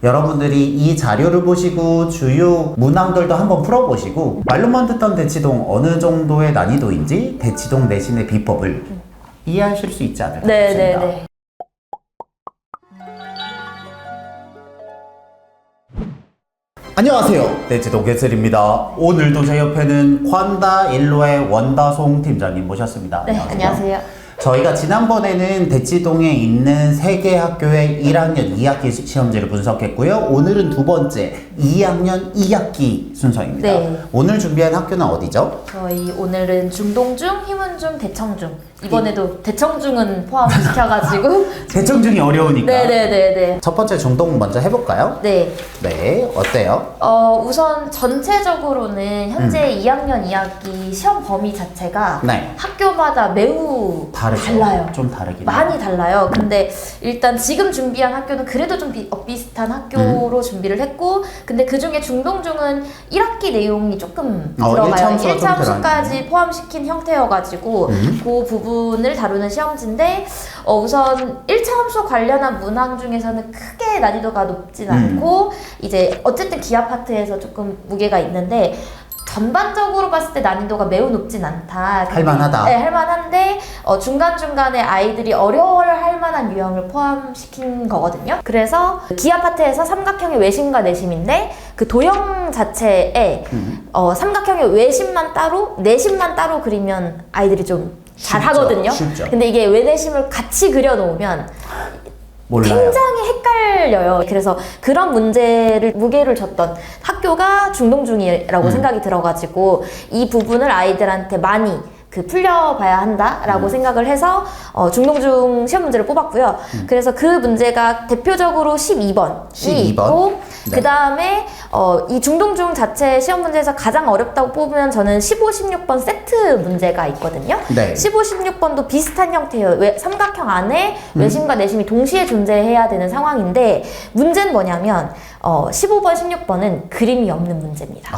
여러분들이 이 자료를 보시고 주요 문항들도 한번 풀어보시고 말로만 듣던 대치동 어느 정도의 난이도인지 대치동 내신의 비법을 이해하실 수 있지 않을까 싶습니다. 네네네. 안녕하세요, 대치동 개슬입니다. 오늘도 제 옆에는 콴다 일로의 원다송 팀장님 모셨습니다. 네, 안녕하세요. 저희가 지난번에는 대치동에 있는 3개 학교의 1학년 2학기 시험지를 분석했고요. 오늘은 두 번째 2학년 2학기 순서입니다. 네. 오늘 준비한 학교는 어디죠? 저희 오늘은 중동중, 희문중, 대청중. 이번에도 대청중은 포함시켜가지고 대청중이 어려우니까. 네네네네. 첫 번째 중동 먼저 해볼까요? 네. 네, 어때요? 우선 전체적으로는 현재 2학년 2학기 시험 범위 자체가 네. 학교마다 매우 다르죠. 달라요. 좀 다르긴 많이 달라요. 근데 일단 지금 준비한 학교는 그래도 좀 비슷한 학교로 준비를 했고, 근데 그 중에 중동중은 1학기 내용이 조금 들어가요. 1차함수까지 포함시킨 형태여가지고 그 부분을 다루는 시험지인데, 우선 1차 함수 관련한 문항 중에서는 크게 난이도가 높진 않고, 이제 어쨌든 기하 파트에서 조금 무게가 있는데, 전반적으로 봤을 때 난이도가 매우 높진 않다. 할만하다. 네, 할만한데 중간중간에 아이들이 어려워할 만한 유형을 포함시킨 거거든요. 그래서 기하 파트에서 삼각형의 외심과 내심인데 그 도형 자체에 삼각형의 외심만 따로 내심만 따로 그리면 아이들이 좀 잘 하거든요. 쉽죠. 근데 이게 외내심을 같이 그려놓으면 몰라요. 굉장히 헷갈려요. 그래서 그런 문제를 무게를 줬던 학교가 중동중이라고 생각이 들어가지고 이 부분을 아이들한테 많이 풀려봐야 한다라고 생각을 해서 중동중 시험 문제를 뽑았고요. 그래서 그 문제가 대표적으로 12번이 있고, 네. 그 다음에 이 중동중 자체 시험 문제에서 가장 어렵다고 뽑으면 저는 15, 16번 세트 문제가 있거든요. 네. 15, 16번도 비슷한 형태예요. 삼각형 안에 외심과 내심이 동시에 존재해야 되는 상황인데, 문제는 뭐냐면 15번, 16번은 그림이 없는 문제입니다.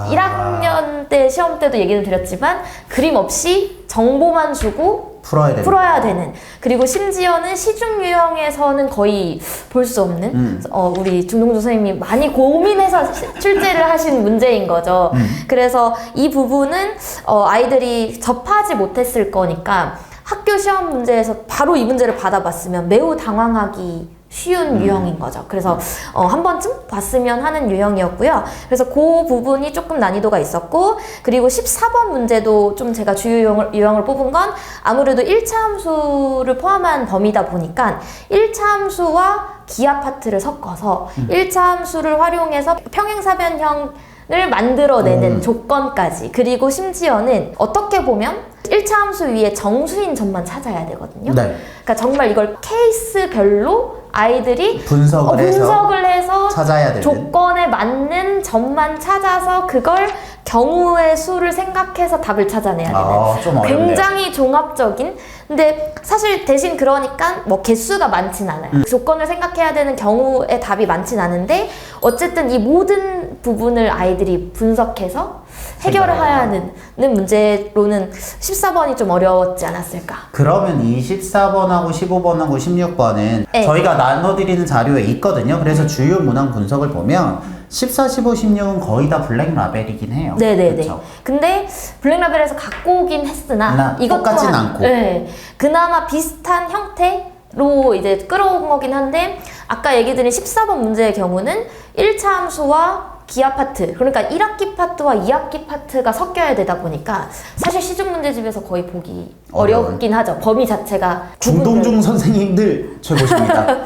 1학년 때 시험 때도 얘기를 드렸지만 그림 없이 정보만 주고 풀어야 되는. 그리고 심지어는 시중 유형에서는 거의 볼 수 없는 우리 중동중 선생님이 많이 고민해서 출제를 하신 문제인 거죠. 그래서 이 부분은 아이들이 접하지 못했을 거니까 학교 시험 문제에서 바로 이 문제를 받아봤으면 매우 당황하기 쉬운 유형인 거죠. 그래서 한 번쯤 봤으면 하는 유형이었고요. 그래서 그 부분이 조금 난이도가 있었고, 그리고 14번 문제도 좀 제가 주요 유형을 뽑은 건 아무래도 1차 함수를 포함한 범위다 보니까 1차 함수와 기하 파트를 섞어서 1차 함수를 활용해서 평행사변형을 만들어내는 조건까지, 그리고 심지어는 어떻게 보면 1차 함수 위에 정수인 점만 찾아야 되거든요. 네. 그러니까 정말 이걸 케이스별로 아이들이 분석을 해서 찾아야 되는 조건에 맞는 점만 찾아서 그걸 경우의 수를 생각해서 답을 찾아내야 되는 좀 어렵네요. 굉장히 종합적인. 근데 사실 대신 그러니까 뭐 개수가 많진 않아요. 조건을 생각해야 되는 경우의 답이 많진 않은데 어쨌든 이 모든 부분을 아이들이 분석해서 해결을 해야 하는 문제로는 14번이 좀 어려웠지 않았을까. 그러면 이 14번하고 15번하고 16번은 네. 저희가 나눠드리는 자료에 있거든요. 그래서 주요 문항 분석을 보면 14, 15, 16은 거의 다 블랙 라벨이긴 해요. 네네네. 그쵸? 근데 블랙라벨에서 갖고 오긴 했으나 이것 똑같진 또한, 않고. 네, 그나마 비슷한 형태로 이제 끌어온 거긴 한데, 아까 얘기 드린 14번 문제의 경우는 1차 함수와 기하 파트, 그러니까 1학기 파트와 2학기 파트가 섞여야 되다 보니까 사실 시중 문제집에서 거의 보기 어렵긴 하죠. 범위 자체가 중동중 선생님들 최고십니다.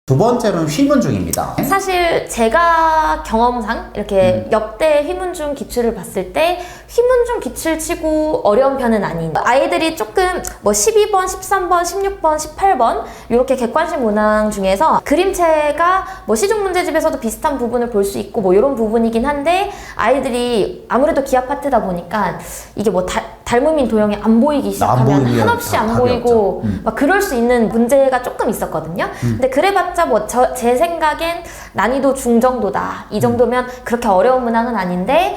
두 번째로는 휘문중입니다. 사실 제가 경험상 이렇게 역대 휘문중 기출을 봤을 때 휘문중 기출 치고 어려운 편은 아닌, 아이들이 조금 뭐 12번, 13번, 16번, 18번 이렇게 객관식 문항 중에서 그림체가 뭐 시중 문제집에서도 비슷한 부분을 볼 수 있고 뭐 이런 부분이긴 한데, 아이들이 아무래도 기하 파트다 보니까 이게 뭐 닮음인 도형이 안 보이기 시작하면 보이면 한없이 안 답이 보이고 없죠. 막 그럴 수 있는 문제가 조금 있었거든요. 근데 그래봤자 뭐 제 생각엔 난이도 중정도다. 이 정도면 그렇게 어려운 문항은 아닌데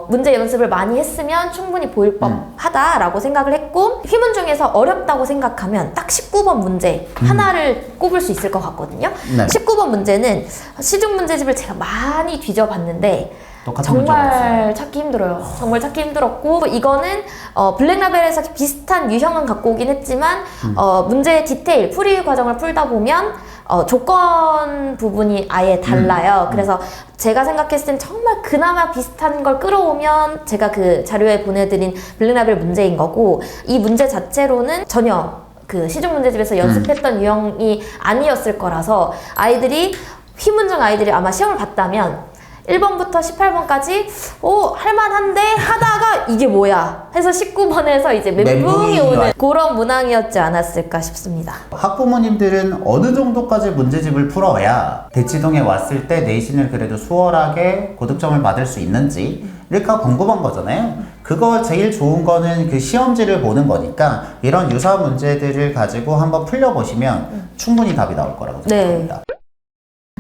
문제 연습을 많이 했으면 충분히 보일 법하다라고 생각을 했고 휘문 중에서 어렵다고 생각하면 딱 19번 문제 하나를 꼽을 수 있을 것 같거든요. 네. 19번 문제는 시중 문제집을 제가 많이 뒤져봤는데 똑같은 문제가 없어요. 정말 찾기 힘들어요. 정말 찾기 힘들었고 이거는 블랙라벨에서 비슷한 유형은 갖고 오긴 했지만 문제의 디테일, 풀이 과정을 풀다 보면 조건 부분이 아예 달라요. 그래서 제가 생각했을 땐 정말 그나마 비슷한 걸 끌어오면 제가 그 자료에 보내드린 블랙라벨 문제인 거고 이 문제 자체로는 전혀 그 시중 문제집에서 연습했던 유형이 아니었을 거라서 아이들이 휘문중 아이들이 아마 시험을 봤다면 1번부터 18번까지 할만한데 하다가 이게 뭐야 해서 19번에서 이제 멘붕이 오는 그런 문항이었지 않았을까 싶습니다. 학부모님들은 어느 정도까지 문제집을 풀어야 대치동에 왔을 때 내신을 그래도 수월하게 고득점을 받을 수 있는지가 궁금한 거잖아요. 그거 제일 좋은 거는 그 시험지를 보는 거니까 이런 유사 문제들을 가지고 한번 풀려보시면 충분히 답이 나올 거라고 생각합니다.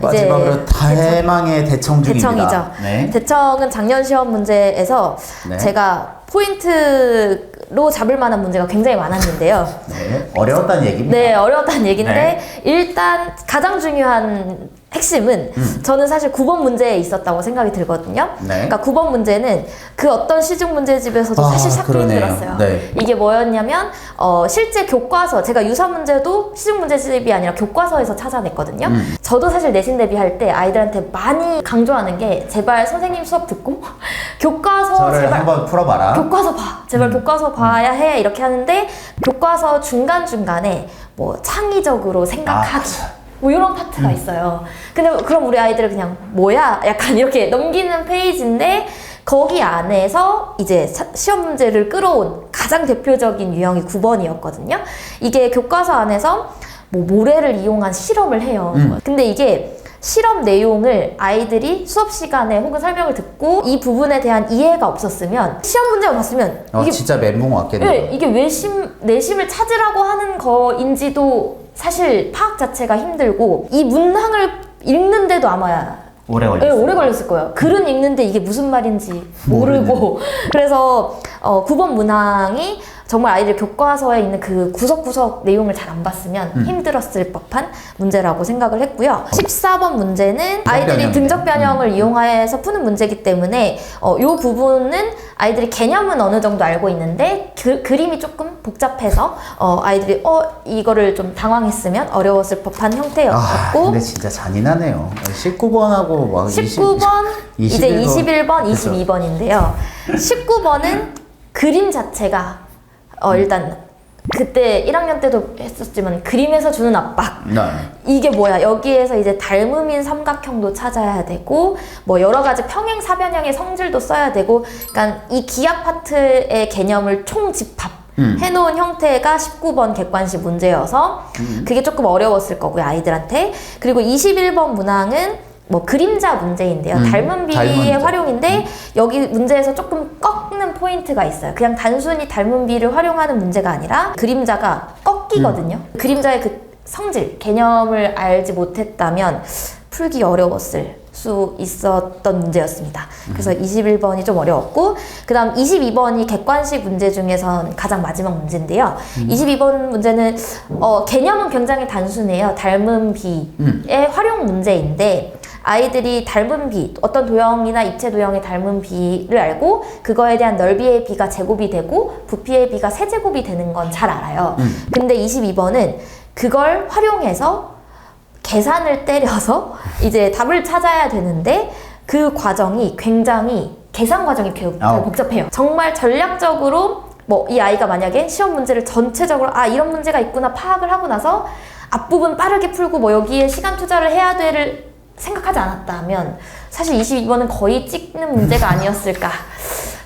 마지막으로 대망의 대청 중입니다. 대청이죠. 네. 대청은 작년 시험 문제에서 네. 제가 포인트로 잡을 만한 문제가 굉장히 많았는데요. 네. 어려웠다는 얘기입니다. 네, 어려웠다는 얘기인데 네. 일단 가장 중요한 핵심은 저는 사실 9번 문제에 있었다고 생각이 들거든요. 네. 그러니까 9번 문제는 그 어떤 시중 문제집에서도 사실 찾기 그러네요. 힘들었어요. 네. 이게 뭐였냐면 실제 교과서, 제가 유사 문제도 시중 문제집이 아니라 교과서에서 찾아냈거든요. 저도 사실 내신 대비할 때 아이들한테 많이 강조하는 게 제발 선생님 수업 듣고 교과서 저를 제발 한번 풀어봐라. 교과서 봐. 제발 교과서 봐야 해. 이렇게 하는데 교과서 중간중간에 뭐 창의적으로 생각하기 뭐 이런 파트가 있어요. 근데 그럼 우리 아이들은 그냥 뭐야? 약간 이렇게 넘기는 페이지인데 거기 안에서 이제 시험 문제를 끌어온 가장 대표적인 유형이 9번이었거든요. 이게 교과서 안에서 뭐 모래를 이용한 실험을 해요. 근데 이게 실험 내용을 아이들이 수업 시간에 혹은 설명을 듣고 이 부분에 대한 이해가 없었으면 시험 문제만 봤으면 이게 진짜 멘붕 왔겠네요. 네, 이게 내심을 찾으라고 하는 거인지도 사실 파악 자체가 힘들고 이 문항을 읽는데도 아마 오래 걸렸어요. 네, 오래 걸렸을 거예요. 글은 읽는데 이게 무슨 말인지 모르고 그래서 9번 문항이 정말 아이들 교과서에 있는 그 구석구석 내용을 잘 안 봤으면 힘들었을 법한 문제라고 생각을 했고요. 14번 문제는 아이들이 등적 변형을 이용해서 푸는 문제이기 때문에 이 부분은 아이들이 개념은 어느 정도 알고 있는데 그림이 조금 복잡해서 아이들이 이거를 좀 당황했으면 어려웠을 법한 형태였고 근데 진짜 잔인하네요. 19번하고 막 19번, 이제 21번, 그쵸. 22번인데요. 19번은 그림 자체가 일단 그때 1학년 때도 했었지만 그림에서 주는 압박 네. 이게 뭐야 여기에서 이제 닮음인 삼각형도 찾아야 되고 뭐 여러 가지 평행 사변형의 성질도 써야 되고 그러니까 이 기하 파트의 개념을 총집합 해놓은 형태가 19번 객관식 문제여서 그게 조금 어려웠을 거고요 아이들한테. 그리고 21번 문항은 뭐 그림자 문제인데요. 닮은 비의 활용인데 여기 문제에서 조금 꺾는 포인트가 있어요. 그냥 단순히 닮은 비를 활용하는 문제가 아니라 그림자가 꺾이거든요. 그림자의 그 성질, 개념을 알지 못했다면 풀기 어려웠을 수 있었던 문제였습니다. 그래서 21번이 좀 어려웠고 그 다음 22번이 객관식 문제 중에선 가장 마지막 문제인데요. 22번 문제는 개념은 굉장히 단순해요. 닮은 비의 활용 문제인데 아이들이 닮은 비, 어떤 도형이나 입체 도형의 닮은 비를 알고 그거에 대한 넓이의 비가 제곱이 되고 부피의 비가 세제곱이 되는 건 잘 알아요. 근데 22번은 그걸 활용해서 계산을 때려서 이제 답을 찾아야 되는데 그 과정이 굉장히 계산 과정이 되게 복잡해요. 정말 전략적으로 뭐 이 아이가 만약에 시험 문제를 전체적으로 이런 문제가 있구나 파악을 하고 나서 앞부분 빠르게 풀고 뭐 여기에 시간 투자를 해야 될을 생각하지 않았다면 사실 22번은 거의 찍는 문제가 아니었을까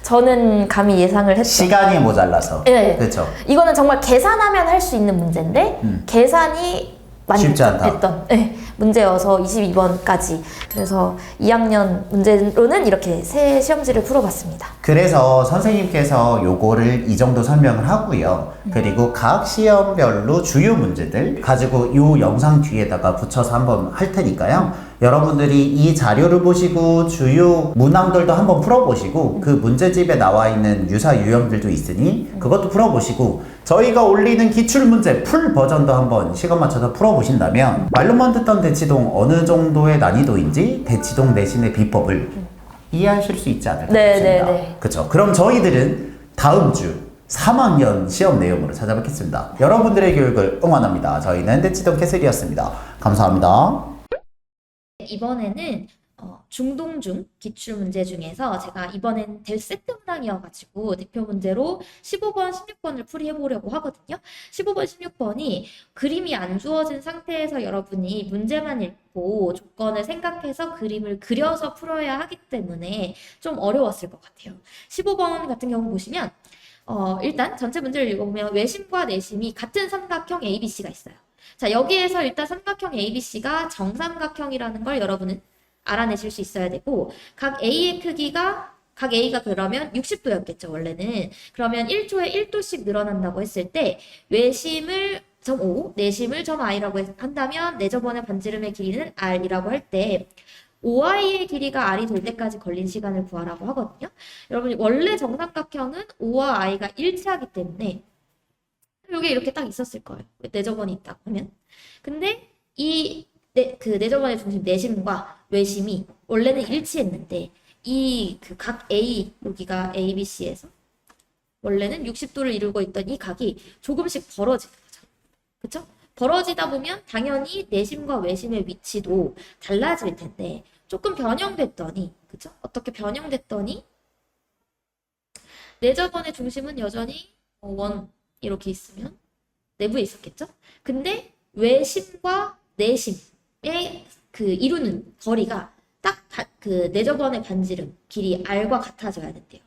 저는 감히 예상을 했죠. 시간이 모자라서. 네. 그렇죠. 이거는 정말 계산하면 할 수 있는 문제인데 계산이 많이 쉽지 않다. 복잡했던 문제여서 22번까지. 그래서 2학년 문제로는 이렇게 세 시험지를 풀어봤습니다. 그래서 선생님께서 요거를 이 정도 설명을 하고요. 그리고 각 시험별로 주요 문제들 가지고 요 영상 뒤에다가 붙여서 한번 할 테니까요. 여러분들이 이 자료를 보시고 주요 문항들도 한번 풀어보시고 그 문제집에 나와 있는 유사 유형들도 있으니 그것도 풀어보시고 저희가 올리는 기출문제 풀 버전도 한번 시간 맞춰서 풀어보신다면 말로만 듣던 대치동 어느 정도의 난이도인지 대치동 내신의 비법을 이해하실 수 있지 않을까 싶습니다. 그렇죠. 그럼 저희들은 다음 주 3학년 시험 내용으로 찾아뵙겠습니다. 여러분들의 교육을 응원합니다. 저희는 대치동 캐슬이었습니다. 감사합니다. 이번에는 중동중 기출문제 중에서 제가 이번엔 될 세트 문항이어가지고 대표 문제로 15번, 16번을 풀이해보려고 하거든요. 15번, 16번이 그림이 안 주어진 상태에서 여러분이 문제만 읽고 조건을 생각해서 그림을 그려서 풀어야 하기 때문에 좀 어려웠을 것 같아요. 15번 같은 경우 보시면 일단 전체 문제를 읽어보면 외심과 내심이 같은 삼각형 ABC가 있어요. 자, 여기에서 일단 삼각형 ABC가 정삼각형이라는 걸 여러분은 알아내실 수 있어야 되고, 각 A의 크기가, 각 A가 그러면 60도였겠죠, 원래는. 그러면 1초에 1도씩 늘어난다고 했을 때, 외심을 점 O, 내심을 점 I라고 한다면, 내저번의 반지름의 길이는 R이라고 할 때, OI의 길이가 R이 될 때까지 걸린 시간을 구하라고 하거든요. 여러분, 원래 정삼각형은 O와 I가 일치하기 때문에, 여기 이렇게 딱 있었을 거예요. 내저번이 있다 하면. 근데 그 내저번의 중심 내심과 외심이 원래는 일치했는데 이 그 각 A 여기가 ABC에서 원래는 60도를 이루고 있던 이 각이 조금씩 벌어지는 거죠. 그쵸? 벌어지다 보면 당연히 내심과 외심의 위치도 달라질 텐데 조금 변형됐더니 그쵸? 어떻게 변형됐더니 내저번의 중심은 여전히 원 이렇게 있으면 내부에 있었겠죠? 근데 외심과 내심의 그 이루는 거리가 딱 그 내저번의 반지름 길이 R과 같아져야 된대요.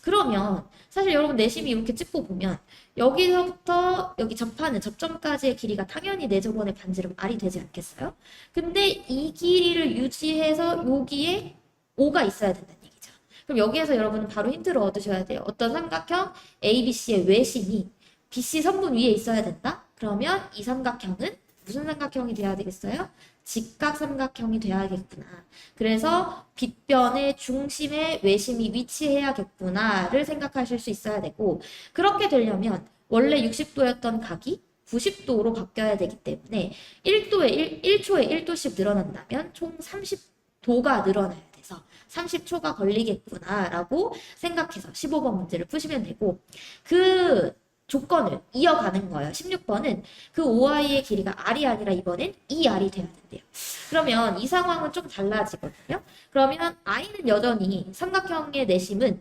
그러면 사실 여러분 내심이 이렇게 찍고 보면 여기서부터 여기 접하는 접점까지의 길이가 당연히 내저번의 반지름 R이 되지 않겠어요? 근데 이 길이를 유지해서 여기에 O가 있어야 된다는 얘기죠. 그럼 여기에서 여러분은 바로 힌트를 얻으셔야 돼요. 어떤 삼각형 ABC의 외심이 BC 선분 위에 있어야 된다? 그러면 이 삼각형은 무슨 삼각형이 돼야 되겠어요? 직각삼각형이 돼야겠구나. 그래서 빗변의 중심에 외심이 위치해야겠구나를 생각하실 수 있어야 되고 그렇게 되려면 원래 60도였던 각이 90도로 바뀌어야 되기 때문에 1초에 1도씩 늘어난다면 총 30도가 늘어나야 돼서 30초가 걸리겠구나라고 생각해서 15번 문제를 푸시면 되고 그 조건을 이어가는 거예요. 16번은 그 OI의 길이가 R이 아니라 이번엔 2R이 돼야 된대요. 그러면 이 상황은 좀 달라지거든요. 그러면 I는 여전히 삼각형의 내심은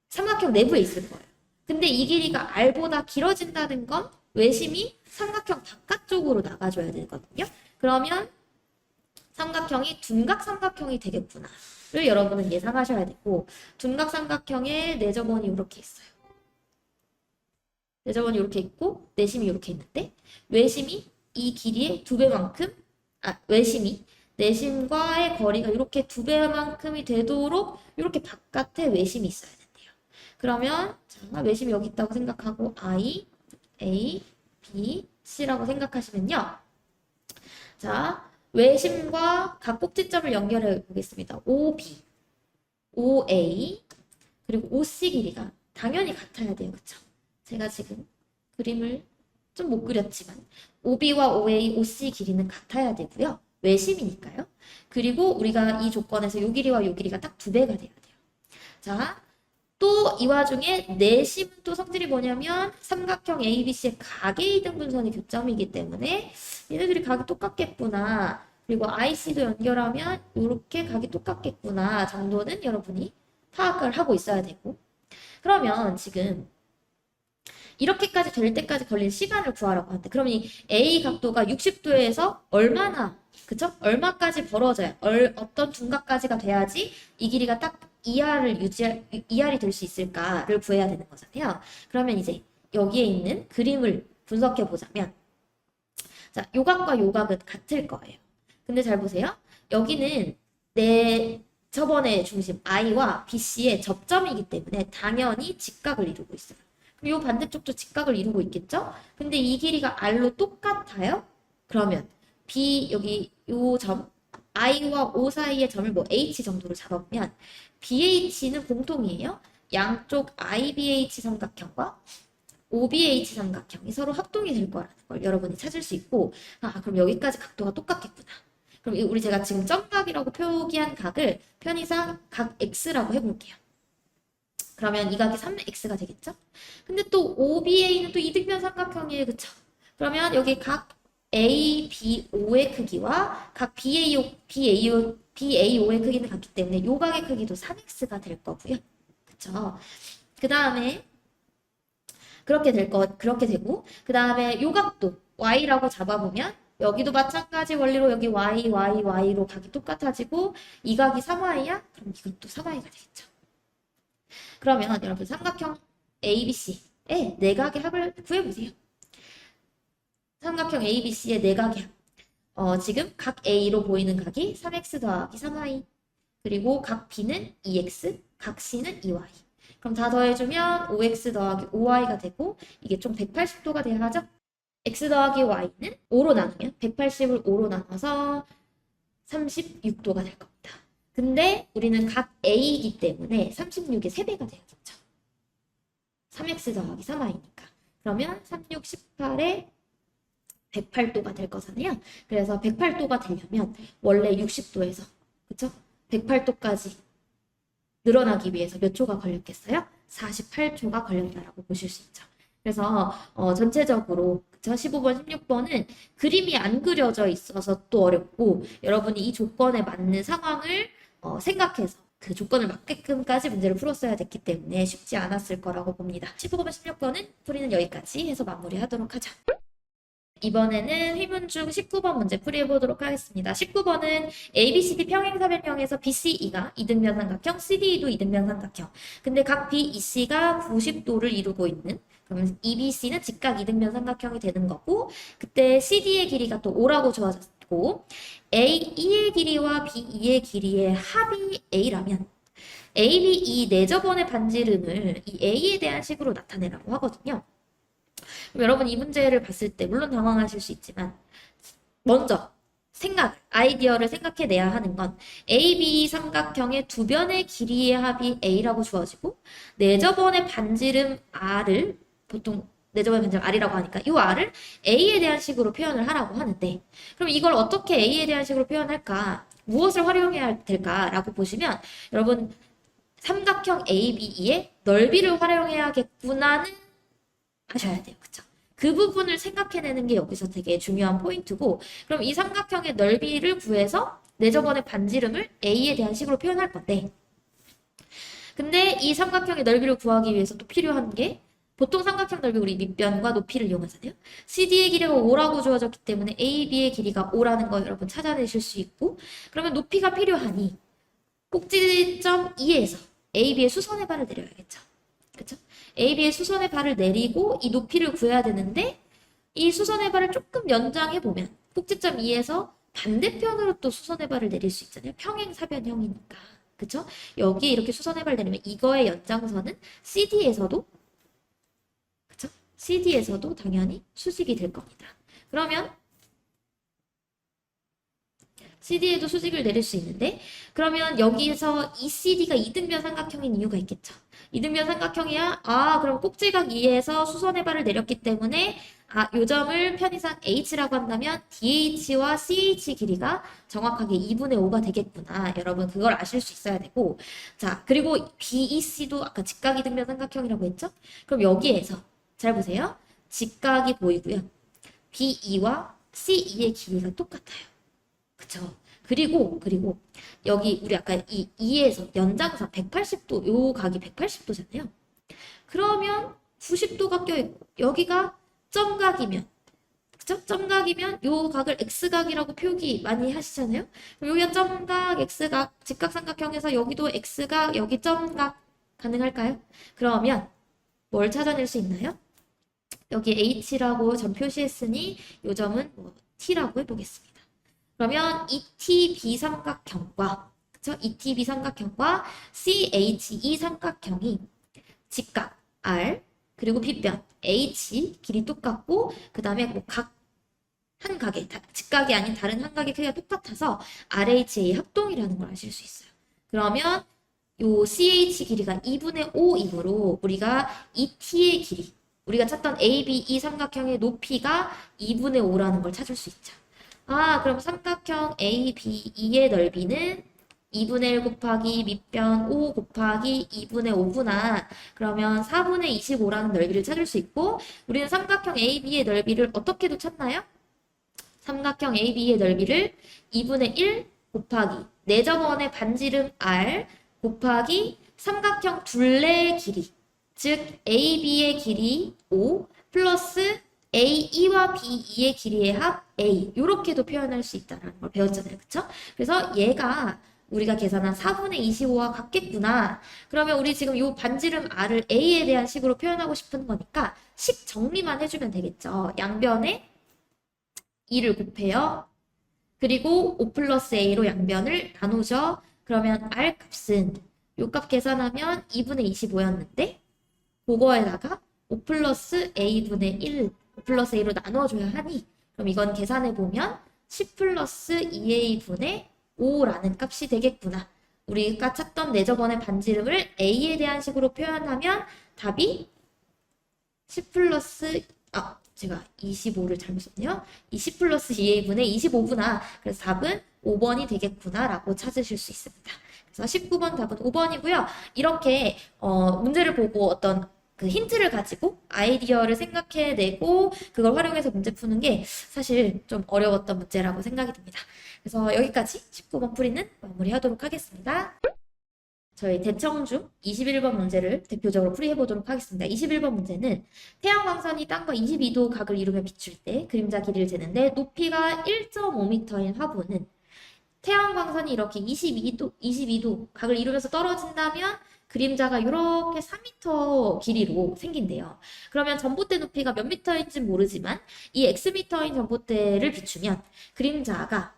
삼각형 내부에 있을 거예요. 근데 이 길이가 R보다 길어진다는 건 외심이 삼각형 바깥쪽으로 나가줘야 되거든요. 그러면 삼각형이 둔각 삼각형이 되겠구나를 여러분은 예상하셔야 되고 둔각 삼각형의 내저번이 이렇게 있어요. 내저번이 이렇게 있고 내심이 이렇게 있는데 외심이 이 길이의 2배만큼 외심이 내심과의 거리가 이렇게 2배만큼이 되도록 이렇게 바깥에 외심이 있어야 된대요. 그러면 자, 외심이 여기 있다고 생각하고 I, A, B, C라고 생각하시면요. 자, 외심과 각 꼭지점을 연결해 보겠습니다. OB, OA, 그리고 OC 길이가 당연히 같아야 돼요. 그쵸? 제가 지금 그림을 좀 못 그렸지만 OB와 OA, OC 길이는 같아야 되고요. 외심이니까요. 그리고 우리가 이 조건에서 요 길이와 요 길이가 딱 2배가 돼야 돼요. 자, 또 이 와중에 내심은 또 성질이 뭐냐면 삼각형 ABC의 각의 이등분선이 교점이기 때문에 얘네들이 각이 똑같겠구나. 그리고 IC도 연결하면 이렇게 각이 똑같겠구나 정도는 여러분이 파악을 하고 있어야 되고 그러면 지금 이렇게까지 될 때까지 걸린 시간을 구하라고 하는데 그럼 이 A 각도가 60도에서 얼마나 그쵸? 얼마까지 벌어져야 어떤 둔각까지가 돼야지 이 길이가 딱 2R이 될 수 있을까를 구해야 되는 거잖아요. 그러면 이제 여기에 있는 그림을 분석해 보자면 자, 요각과 요각은 같을 거예요. 근데 잘 보세요. 여기는 내 저번의 중심 I와 BC의 접점이기 때문에 당연히 직각을 이루고 있어요. 그럼 요 반대쪽도 직각을 이루고 있겠죠? 근데 이 길이가 R로 똑같아요? 그러면 B 여기 요 점 I와 O 사이의 점을 뭐 H 정도로 잡아보면 BH는 공통이에요. 양쪽 IBH 삼각형과 OBH 삼각형이 서로 합동이 될 거라는 걸 여러분이 찾을 수 있고, 아, 그럼 여기까지 각도가 똑같겠구나. 그럼 우리 제가 지금 점각이라고 표기한 각을 편의상 각 X라고 해볼게요. 그러면 이 각이 3X가 되겠죠? 근데 또 OBA는 또 이등변 삼각형이에요. 그쵸? 그러면 여기 각 ABO의 크기와 각 BAO의 크기는 같기 때문에 이 각의 크기도 3X가 될 거고요. 그쵸? 그 다음에 그렇게 되고, 그 다음에 요 각도 Y라고 잡아보면 여기도 마찬가지 원리로 여기 Y로 각이 똑같아지고 이 각이 3Y야? 그럼 이것도 3Y가 되겠죠. 그러면 여러분 삼각형 ABC의 내각의 합을 구해보세요. 삼각형 ABC의 내각의 합. 지금 각 A로 보이는 각이 3X 더하기 3Y. 그리고 각 B는 2X, 각 C는 2Y. 그럼 다 더해주면 5X 더하기 5Y가 되고 이게 총 180도가 돼야 하죠? X 더하기 Y는 5로 나누면 180을 5로 나눠서 36도가 될 겁니다. 근데 우리는 각 A이기 때문에 36의 3배가 되어야겠죠. 3X 더하기 3Y니까. 그러면 36, 18에 108도가 될 거잖아요. 그래서 108도가 되려면 원래 60도에서 그쵸? 108도까지 늘어나기 위해서 몇 초가 걸렸겠어요? 48초가 걸렸다라고 보실 수 있죠. 그래서 전체적으로 그쵸? 15번, 16번은 그림이 안 그려져 있어서 또 어렵고 여러분이 이 조건에 맞는 상황을 생각해서 그 조건을 맞게끔까지 문제를 풀었어야 됐기 때문에 쉽지 않았을 거라고 봅니다. 15번, 16번은 풀이는 여기까지 해서 마무리하도록 하죠. 이번에는 휘문 중 19번 문제 풀이해보도록 하겠습니다. 19번은 ABCD 평행사변형에서 BCE가 이등변 삼각형, CDE도 이등변 삼각형. 근데 각 BEC가 90도를 이루고 있는, 그러면 EBC는 직각 이등변 삼각형이 되는 거고, 그때 CD의 길이가 또 5라고 주어졌고, AE의 길이와 BE의 길이의 합이 A라면, ABE 내저번의 반지름을 이 A에 대한 식으로 나타내라고 하거든요. 그럼 여러분 이 문제를 봤을 때 물론 당황하실 수 있지만 먼저 아이디어를 생각해내야 하는 건 AB 삼각형의 두 변의 길이의 합이 A라고 주어지고 내저번의 반지름 R을 보통 내저번의 반지름 R이라고 하니까 이 R을 A에 대한 식으로 표현을 하라고 하는데 그럼 이걸 어떻게 A에 대한 식으로 표현할까? 무엇을 활용해야 될까라고 보시면 여러분 삼각형 ABE의 넓이를 활용해야겠구나는 하셔야 돼요. 그쵸? 그 부분을 생각해내는 게 여기서 되게 중요한 포인트고 그럼 이 삼각형의 넓이를 구해서 내저번의 반지름을 A에 대한 식으로 표현할 건데 근데 이 삼각형의 넓이를 구하기 위해서 또 필요한 게 보통 삼각형 넓이 우리 밑변과 높이를 이용하잖아요. CD의 길이가 5라고 주어졌기 때문에 AB의 길이가 5라는 거 여러분 찾아내실 수 있고 그러면 높이가 필요하니 꼭지점 E에서 AB의 수선의 발을 내려야겠죠. 그쵸? AB의 수선의 발을 내리고 이 높이를 구해야 되는데 이 수선의 발을 조금 연장해보면 꼭지점 E에서 반대편으로 또 수선의 발을 내릴 수 있잖아요. 평행사변형이니까. 그쵸? 여기에 이렇게 수선의 발을 내리면 이거의 연장선은 CD에서도 그쵸? CD에서도 당연히 수직이 될 겁니다. 그러면 CD에도 수직을 내릴 수 있는데 그러면 여기에서 ECD가 이등변 삼각형인 이유가 있겠죠. 이등변 삼각형이야? 그럼 꼭지각 2에서 수선의 발을 내렸기 때문에 요 점을 편의상 H라고 한다면 DH와 CH 길이가 정확하게 2분의 5가 되겠구나. 여러분 그걸 아실 수 있어야 되고 자 그리고 BEC도 아까 직각 이등변 삼각형이라고 했죠? 그럼 여기에서 잘 보세요. 직각이 보이고요. BE와 CE의 길이가 똑같아요. 그쵸? 그리고 여기 우리 아까 이 2에서 연장선 180도 요 각이 180도잖아요. 그러면 90도가 껴있고 여기가 점각이면 그쵸? 점각이면 요 각을 X각이라고 표기 많이 하시잖아요. 그럼 여기가 점각, X각, 직각삼각형에서 여기도 X각, 여기 점각 가능할까요? 그러면 뭘 찾아낼 수 있나요? 여기 H라고 점 표시했으니 요 점은 뭐 T라고 해보겠습니다. 그러면 ETB 삼각형과 그쵸? ETB 삼각형과 CHE 삼각형이 직각 R 그리고 빗변 H 길이 똑같고 그 다음에 뭐 각 한 각의 직각이 아닌 다른 한 각의 크기가 똑같아서 RHA 합동이라는 걸 아실 수 있어요. 그러면 요 CH 길이가 2분의 5이므로 우리가 ET의 길이 우리가 찾던 ABE 삼각형의 높이가 2분의 5라는 걸 찾을 수 있죠. 아, 그럼 삼각형 ABE의 넓이는 2분의 1 곱하기 밑변 5 곱하기 2분의 5구나. 그러면 4분의 25라는 넓이를 찾을 수 있고 우리는 삼각형 AB의 넓이를 어떻게도 찾나요? 삼각형 AB의 넓이를 2분의 1 곱하기 내접원의 반지름 R 곱하기 삼각형 둘레의 길이 즉 AB의 길이 5 플러스 AE와 BE의 길이의 합 A 이렇게도 표현할 수 있다는 걸 배웠잖아요. 그쵸? 그래서 얘가 우리가 계산한 4분의 25와 같겠구나. 그러면 우리 지금 이 반지름 R을 A에 대한 식으로 표현하고 싶은 거니까 식 정리만 해주면 되겠죠. 양변에 2를 곱해요. 그리고 5 플러스 A로 양변을 나누죠. 그러면 R 값은 요 값 계산하면 2분의 25였는데 그거에다가 5 플러스 A분의 1, 5 플러스 A로 나눠줘야 하니 그럼 이건 계산해보면 10 플러스 2A분의 5라는 값이 되겠구나. 우리가 찾던 내저번의 반지름을 A에 대한 식으로 표현하면 답이 10 플러스 제가 25를 잘못 썼네요. 20 플러스 2A분의 25구나. 그래서 답은 5번이 되겠구나 라고 찾으실 수 있습니다. 그래서 19번 답은 5번이고요. 이렇게 문제를 보고 어떤 그 힌트를 가지고 아이디어를 생각해내고 그걸 활용해서 문제 푸는 게 사실 좀 어려웠던 문제라고 생각이 듭니다. 그래서 여기까지 19번 풀이는 마무리하도록 하겠습니다. 저희 대청 중 21번 문제를 대표적으로 풀이해보도록 하겠습니다. 21번 문제는 태양광선이 땅과 22도 각을 이루며 비출 때 그림자 길이를 재는데 높이가 1.5m인 화분은 태양광선이 이렇게 22도 각을 이루면서 떨어진다면 그림자가 이렇게 3m 길이로 생긴대요. 그러면 전봇대 높이가 몇 미터인지 모르지만 이 X미터인 전봇대를 비추면 그림자가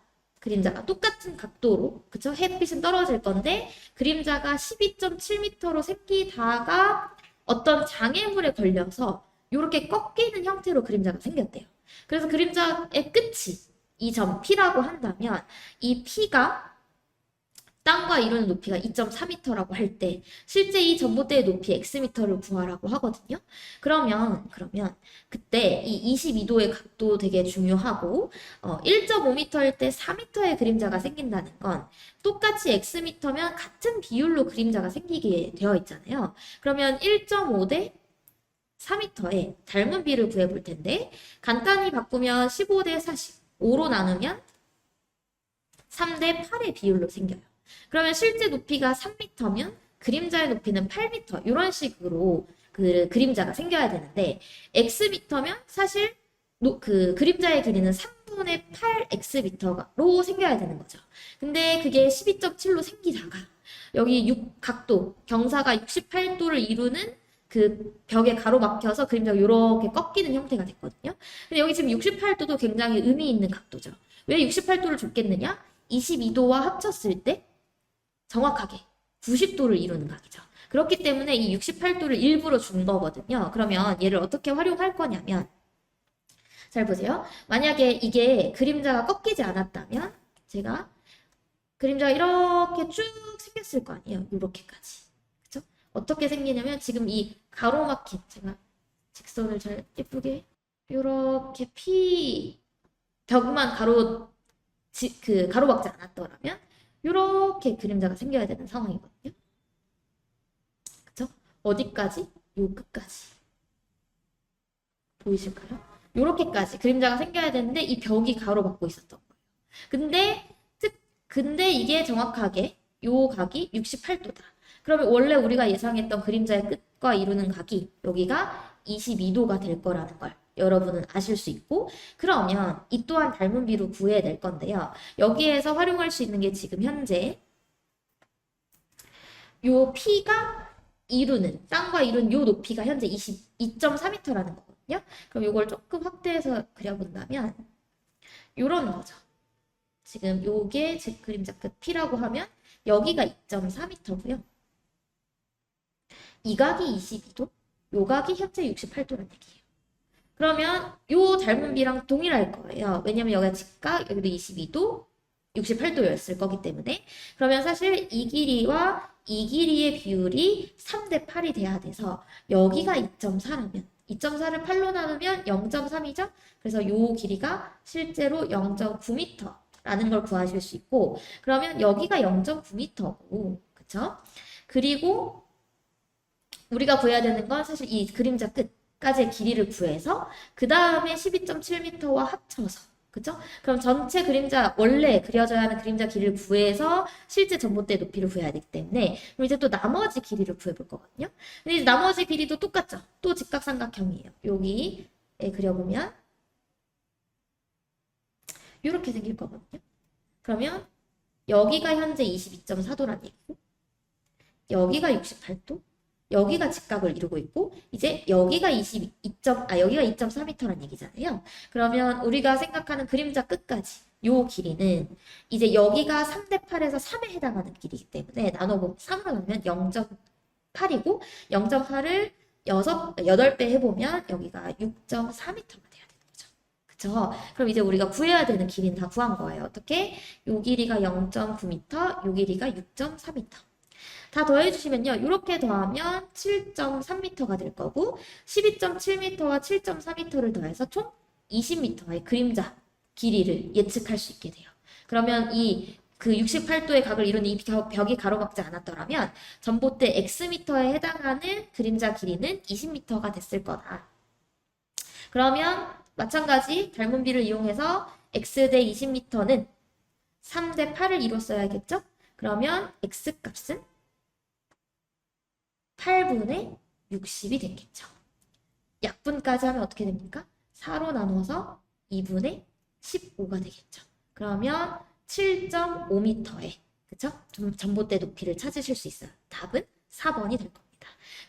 똑같은 각도로, 그쵸? 햇빛은 떨어질 건데, 그림자가 12.7m로 생기다가 어떤 장애물에 걸려서 이렇게 꺾이는 형태로 그림자가 생겼대요. 그래서 그림자의 끝이 이 점 P라고 한다면, 이 P가 땅과 이루는 높이가 2.4m라고 할 때 실제 이 전봇대의 높이 xm를 구하라고 하거든요. 그러면 그때 이 22도의 각도 되게 중요하고 1.5m일 때 4m의 그림자가 생긴다는 건 똑같이 xm면 같은 비율로 그림자가 생기게 되어 있잖아요. 그러면 1.5 대 4m의 닮은 비를 구해볼 텐데 간단히 바꾸면 15 대 40, 5로 나누면 3 대 8의 비율로 생겨요. 그러면 실제 높이가 3m면 그림자의 높이는 8m 이런 식으로 그 그림자가 생겨야 되는데 xm면 사실 그 그림자의 길이는 3분의 8xm로 생겨야 되는 거죠. 근데 그게 12.7로 생기다가 여기 각도 경사가 68도를 이루는 그 벽에 가로막혀서 그림자가 이렇게 꺾이는 형태가 됐거든요. 근데 여기 지금 68도도 굉장히 의미 있는 각도죠. 왜 68도를 줬겠느냐? 22도와 합쳤을 때 정확하게 90도를 이루는 각이죠. 그렇기 때문에 이 68도를 일부러 준 거거든요. 그러면 얘를 어떻게 활용할 거냐면 잘 보세요. 만약에 이게 그림자가 꺾이지 않았다면 제가 그림자가 이렇게 쭉 생겼을 거 아니에요. 이렇게까지. 그쵸? 어떻게 생기냐면 지금 이 가로막힌 제가 직선을 잘 예쁘게 이렇게 벽만 가로막지 않았더라면 이렇게 그림자가 생겨야 되는 상황이거든요. 그쵸? 어디까지? 요 끝까지. 보이실까요? 요렇게까지 그림자가 생겨야 되는데 이 벽이 가로막고 있었던 거예요. 근데 이게 정확하게 요 각이 68도다. 그러면 원래 우리가 예상했던 그림자의 끝과 이루는 각이 여기가 22도가 될 거라는 걸 여러분은 아실 수 있고 그러면 이 또한 닮은 비로 구해야 될 건데요. 여기에서 활용할 수 있는 게 지금 현재 요 P가 땅과 이룬 요 높이가 현재 22.4m라는 거거든요. 거거든요. 그럼 이걸 조금 확대해서 그려본다면 이런 거죠. 지금 요게 제 그림자 끝 P라고 하면 여기가 2.4m고요. 이 각이 22도, 요 각이 현재 68도라는 얘기예요. 그러면 요 닮은 B랑 동일할 거예요. 왜냐면 여기가 직각, 여기도 22도, 68도였을 거기 때문에. 그러면 사실 이 길이와 이 길이의 비율이 3대 8이 돼야 돼서 여기가 2.4라면 2.4를 8로 나누면 0.3이죠? 그래서 요 길이가 실제로 0.9m라는 걸 구하실 수 있고, 그러면 여기가 0.9m고, 그쵸? 그리고 우리가 구해야 되는 건 사실 이 그림자 끝까지의 길이를 구해서 그 다음에 12.7m와 합쳐서, 그쵸? 그럼 전체 그림자, 원래 그려져야 하는 그림자 길이를 구해서 실제 전봇대 높이를 구해야 되기 때문에, 그럼 이제 또 나머지 길이를 구해볼 거거든요. 근데 이제 나머지 길이도 똑같죠? 또 직각삼각형이에요. 여기에 그려보면 이렇게 생길 거거든요. 그러면 여기가 현재 22.4도란 얘기고, 여기가 68도, 여기가 직각을 이루고 있고, 이제 여기가 여기가 2.4m란 얘기잖아요. 그러면 우리가 생각하는 그림자 끝까지 요 길이는 이제 여기가 3대 8에서 3에 해당하는 길이기 때문에 나눠보면 3으로 나누면 0.8이고 0.8을 8배 해보면 여기가 6.4m가 돼야 되는 거죠. 그쵸? 그럼 이제 우리가 구해야 되는 길이는 다 구한 거예요. 어떻게? 요 길이가 0.9m, 요 길이가 6.4m. 다 더해주시면요. 이렇게 더하면 7.3m가 될 거고 12.7m와 7.4m를 더해서 총 20m의 그림자 길이를 예측할 수 있게 돼요. 그러면 그 68도의 각을 이루는 이 벽이 가로막지 않았더라면 전봇대 Xm에 해당하는 그림자 길이는 20m가 됐을 거다. 그러면 마찬가지 닮은 비를 이용해서 X 대 20m는 3 대 8을 이뤘어야겠죠? 그러면 X 값은 8분의 60이 됐겠죠. 약분까지 하면 어떻게 됩니까? 4로 나눠서 2분의 15가 되겠죠. 그러면 7.5m에 그쵸? 전봇대 높이를 찾으실 수 있어요. 답은 4번이 될 겁니다.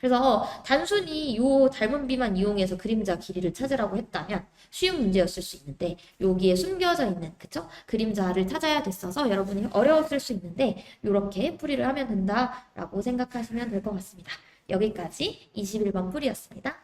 그래서 단순히 이 닮은 비만 이용해서 그림자 길이를 찾으라고 했다면 쉬운 문제였을 수 있는데 여기에 숨겨져 있는 그쵸? 그림자를 찾아야 됐어서 여러분이 어려웠을 수 있는데 이렇게 풀이를 하면 된다라고 생각하시면 될 것 같습니다. 여기까지 21번 풀이였습니다.